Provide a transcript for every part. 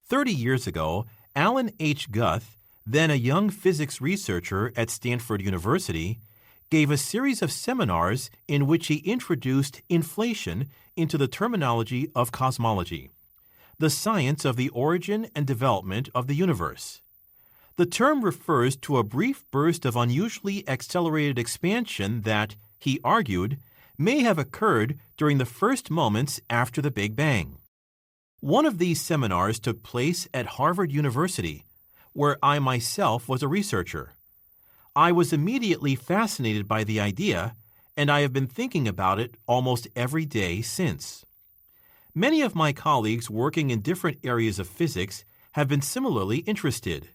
30 years ago, Alan H. Guth, then a young physics researcher at Stanford University, gave a series of seminars in which he introduced inflation into the terminology of cosmology, the science of the origin and development of the universe. The term refers to a brief burst of unusually accelerated expansion that, he argued, may have occurred during the first moments after the Big Bang. One of these seminars took place at Harvard University, where I myself was a researcher. I was immediately fascinated by the idea, and I have been thinking about it almost every day since. Many of my colleagues working in different areas of physics have been similarly interested.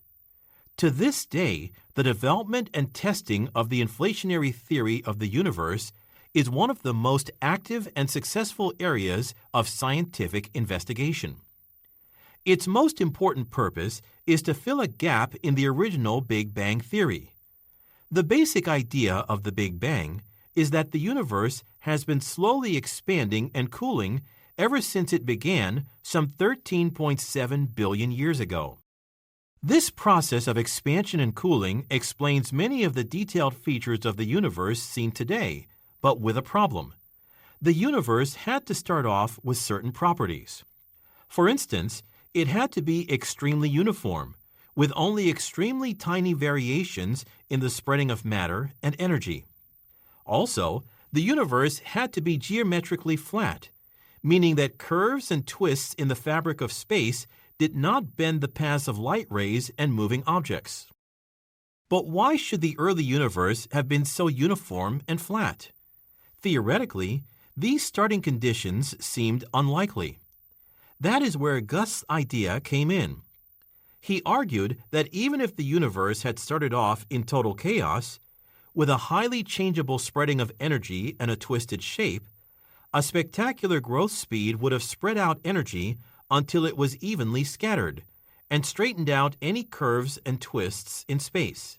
To this day, the development and testing of the inflationary theory of the universe is one of the most active and successful areas of scientific investigation. Its most important purpose is to fill a gap in the original Big Bang theory. The basic idea of the Big Bang is that the universe has been slowly expanding and cooling ever since it began some 13.7 billion years ago. This process of expansion and cooling explains many of the detailed features of the universe seen today, but with a problem. The universe had to start off with certain properties. For instance, it had to be extremely uniform, with only extremely tiny variations in the spreading of matter and energy. Also, the universe had to be geometrically flat, meaning that curves and twists in the fabric of space did not bend the paths of light rays and moving objects. But why should the early universe have been so uniform and flat? Theoretically, these starting conditions seemed unlikely. That is where Guth's idea came in. He argued that even if the universe had started off in total chaos, with a highly changeable spreading of energy and a twisted shape, a spectacular growth speed would have spread out energy until it was evenly scattered and straightened out any curves and twists in space.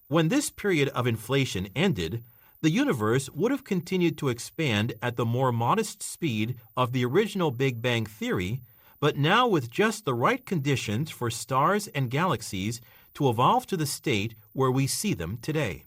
When this period of inflation ended, the universe would have continued to expand at the more modest speed of the original Big Bang theory, but now with just the right conditions for stars and galaxies to evolve to the state where we see them today.